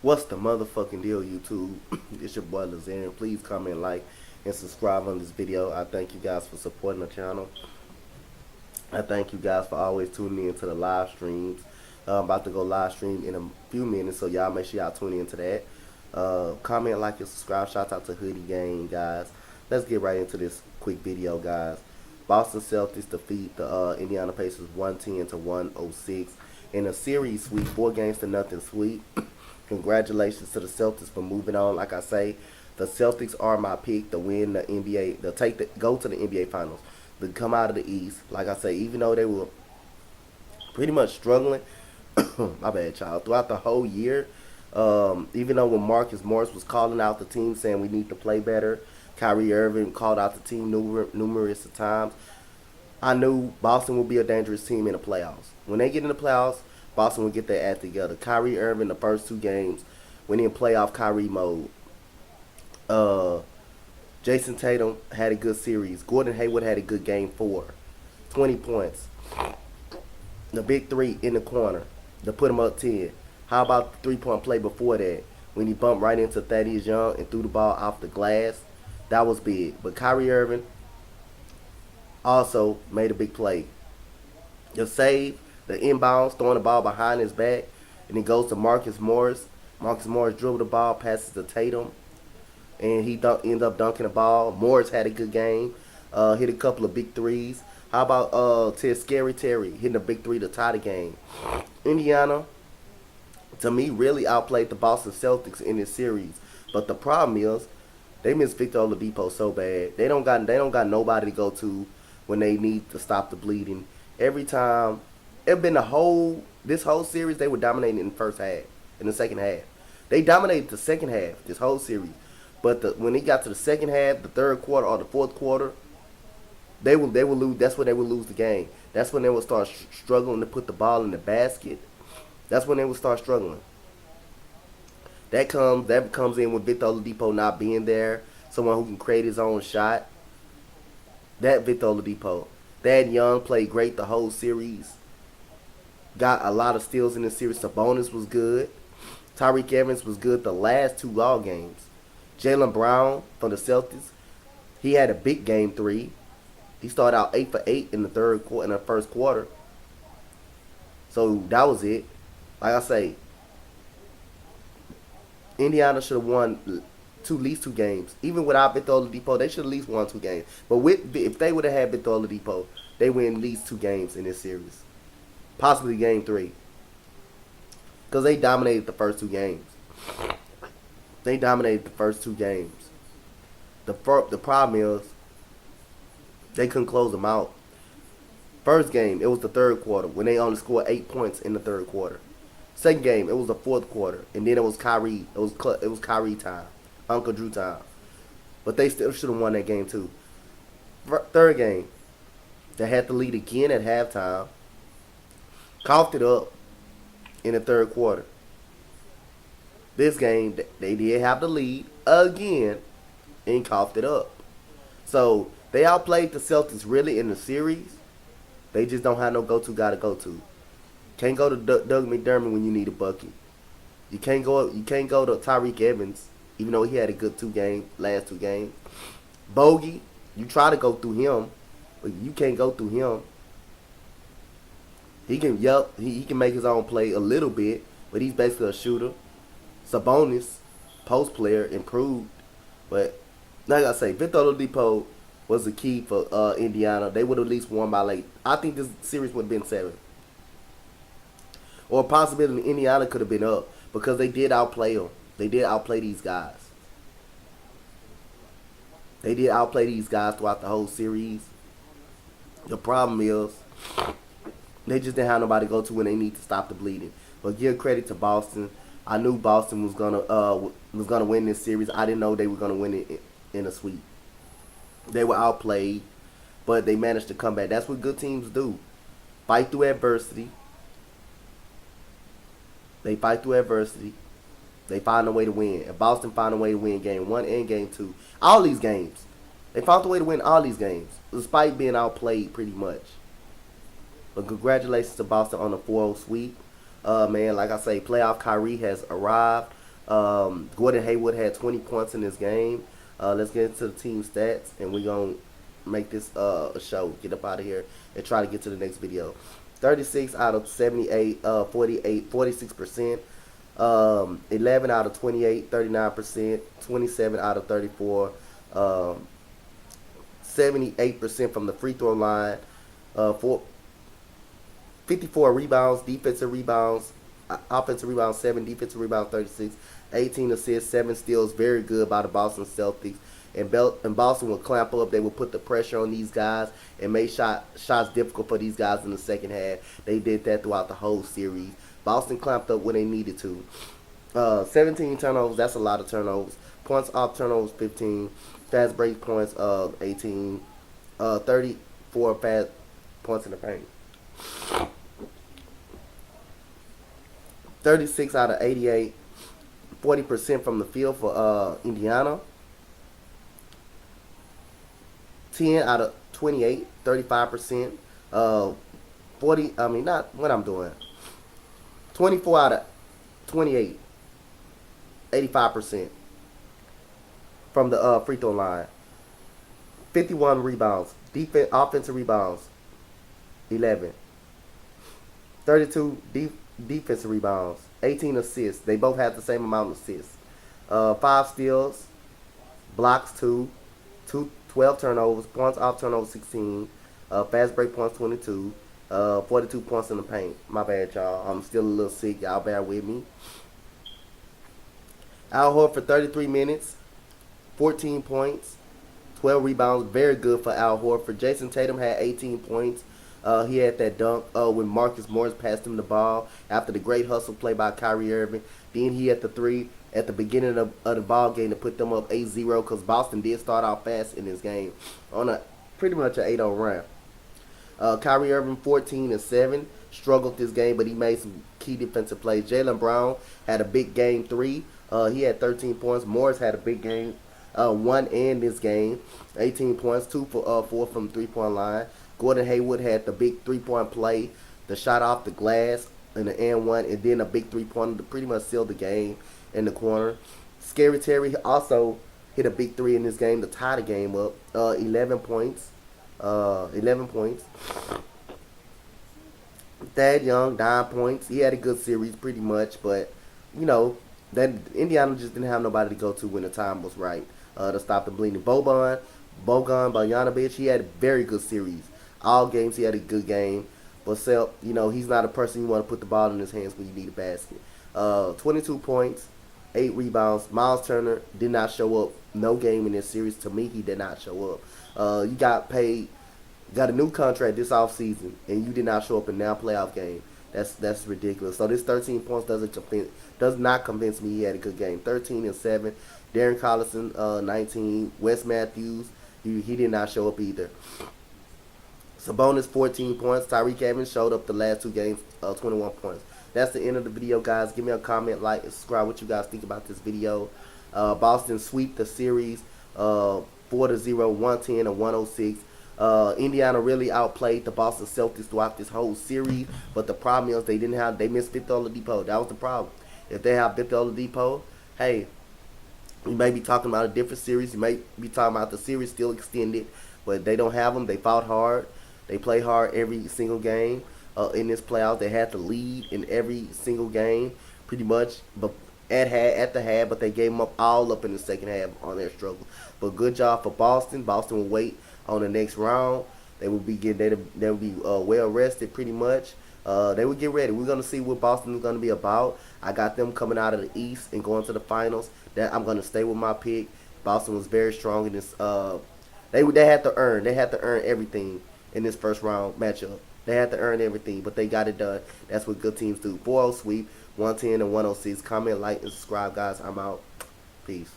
What's the motherfucking deal, YouTube? It's your boy Lazarian. Please comment, like, and subscribe on this video. I thank you guys for supporting the channel. I thank you guys for always tuning in to the live streams. I'm about to go live stream in a few minutes, so y'all make sure y'all tune into that. Comment, like, and subscribe. Shout out to Hoodie Gang, guys. Let's get right into this quick video, guys. Boston Celtics defeat the Indiana Pacers 110 to 106 in a series sweep, 4-0 sweep. Congratulations to the Celtics for moving on. Like I say, the Celtics are my pick to win the NBA, go to the NBA Finals, to come out of the East. Like I say, even though they were pretty much struggling, my bad, child, throughout the whole year. Even though when Marcus Morris was calling out the team saying we need to play better, Kyrie Irving called out the team numerous times, I knew Boston would be a dangerous team in the playoffs. When they get in the playoffs, Boston will get their act together. Kyrie Irving, the first 2 games, went in playoff Kyrie mode. Jason Tatum had a good series. Gordon Hayward had a good game 4. 20 points. The big 3 in the corner to put him up 10. How about the 3-point play before that? When he bumped right into Thaddeus Young and threw the ball off the glass. That was big. But Kyrie Irving also made a big play. The save, the inbounds, throwing the ball behind his back, and it goes to Marcus Morris. Marcus Morris dribbled the ball, passes to Tatum, and he ends up dunking the ball. Morris had a good game, hit a couple of big threes. How about Scary Terry hitting a big 3 to tie the game? Indiana, to me, really outplayed the Boston Celtics in this series, but the problem is they miss Victor Oladipo so bad. They don't got nobody to go to when they need to stop the bleeding. Every time. It's been this whole series, they were dominating in the first half, in the second half. They dominated the second half, this whole series. But when it got to the second half, the third quarter or the fourth quarter, they will lose. That's when they will lose the game. That's when they will start struggling to put the ball in the basket. That's when they will start struggling. That comes in with Victor Oladipo not being there, someone who can create his own shot. That Victor Oladipo. Thad Young played great the whole series. Got a lot of steals in the series. Sabonis was good. Tyreke Evans was good the last 2 ball games. Jaylen Brown from the Celtics, he had a big game 3. He started out 8 for 8 in the first quarter. So that was it. Like I say, Indiana should have won at least 2 games. Even without Victor Oladipo, they should have at least won 2 games. But if they would have had Victor Oladipo, they win at least 2 games in this series. Possibly game 3. Because they dominated the first 2 games. They dominated the first 2 games. The problem is they couldn't close them out. First game, it was the third quarter when they only scored 8 points in the third quarter. Second game, it was the fourth quarter, and then it was Kyrie. It was Kyrie time, Uncle Drew time. But they still should have won that game too. Third game, they had the lead again at halftime. Coughed it up in the third quarter. This game, they did have the lead again and coughed it up. So they outplayed the Celtics really in the series. They just don't have no go-to guy to go to. Can't go to Doug McDermott when you need a bucket. You can't go to Tyreke Evans, even though he had a good last 2 games. Bogey, you try to go through him, but you can't go through him. He can make his own play a little bit, but he's basically a shooter. Sabonis, post player, improved. But like I say, Victor Oladipo was the key for Indiana. They would have at least won by late. I think this series would have been 7. Or possibly Indiana could have been up because they did outplay them. They did outplay these guys. They did outplay these guys throughout the whole series. The problem is they just didn't have nobody to go to when they need to stop the bleeding. But give credit to Boston. I knew Boston was gonna win this series. I didn't know they were gonna win it in a sweep. They were outplayed, but they managed to come back. That's what good teams do. Fight through adversity. They fight through adversity. They find a way to win. And Boston found a way to win game 1 and game 2. All these games. They found a way to win all these games, despite being outplayed pretty much. But congratulations to Boston on the 4-0 sweep. Man, like I say, playoff Kyrie has arrived. Gordon Hayward had 20 points in this game. Let's get into the team stats, and we're going to make this a show. Get up out of here and try to get to the next video. 36 out of 78, 46%. 11 out of 28, 39%. 27 out of 34. 78% from the free throw line. 54 rebounds, defensive rebounds, offensive rebounds 7, defensive rebounds 36, 18 assists, 7 steals. Very good by the Boston Celtics. And Boston will clamp up. They will put the pressure on these guys and make shots difficult for these guys in the second half. They did that throughout the whole series. Boston clamped up when they needed to. 17 turnovers, that's a lot of turnovers. Points off turnovers 15. Fast break points 18. 34 fast points in the paint. 36 out of 88. 40% from the field for Indiana. 10 out of 28, 35%. 40, I mean, not what I'm doing. 24 out of 28, 85% from the free throw line. 51 rebounds. Offensive rebounds, 11. 32 defensive rebounds, 18 assists. They both had the same amount of assists. 5 steals, blocks 2, 12 turnovers, points off turnovers 16, fast break points 22, 42 points in the paint. My bad, y'all. I'm still a little sick. Y'all bear with me. Al Horford for 33 minutes, 14 points, 12 rebounds. Very good for Al Horford. Jason Tatum had 18 points. He had that dunk when Marcus Morris passed him the ball after the great hustle play by Kyrie Irving. Then he had the 3 at the beginning of the ball game to put them up 8-0 because Boston did start out fast in this game on a pretty much an 8-0 run. Kyrie Irving 14 and 7 struggled this game, but he made some key defensive plays. Jaylen Brown had a big game 3. He had 13 points. Morris had a big game 1 in this game, 18 points, 2 for 4 from 3-point line. Gordon Hayward had the big 3-point play, the shot off the glass in the and-1, and then a big 3-pointer to pretty much seal the game in the corner. Scary Terry also hit a big 3 in this game to tie the game up. 11 points. 11 points. Thad Young, 9 points. He had a good series pretty much, but, you know, that Indiana just didn't have nobody to go to when the time was right to stop the bleeding. Boban Bogdanovic, he had a very good series. All games he had a good game. But, you know, he's not a person you want to put the ball in his hands when you need a basket. 22 points, 8 rebounds. Miles Turner did not show up. No game in this series. To me, he did not show up. You got paid, got a new contract this offseason, and you did not show up in now playoff game. That's ridiculous. So this 13 points does not convince me he had a good game. 13 and 7. Darren Collison 19. Wes Matthews, he did not show up either. Sabonis 14 points. Tyreek Evans showed up the last 2 games, 21 points. That's the end of the video, guys. Give me a comment, like, and subscribe what you guys think about this video. Boston sweep the series 4-0, 110 and 106. Indiana really outplayed the Boston Celtics throughout this whole series, but the problem is they missed Victor Oladipo. That was the problem. If they have Victor Oladipo, hey, we may be talking about a different series. You may be talking about the series still extended, but they don't have them. They fought hard. They play hard every single game in this playoff. They had to lead in every single game, pretty much. But at the half, but they gave them all up in the second half on their struggle. But good job for Boston. Boston will wait on the next round. They will be well rested pretty much. They will get ready. We're gonna see what Boston is gonna be about. I got them coming out of the East and going to the finals. That I'm gonna stay with my pick. Boston was very strong in this. They had to earn. They had to earn everything in this first round matchup. They had to earn everything, but they got it done. That's what good teams do. 4-0 sweep, 110 and 106. Comment, like, and subscribe, guys. I'm out. Peace.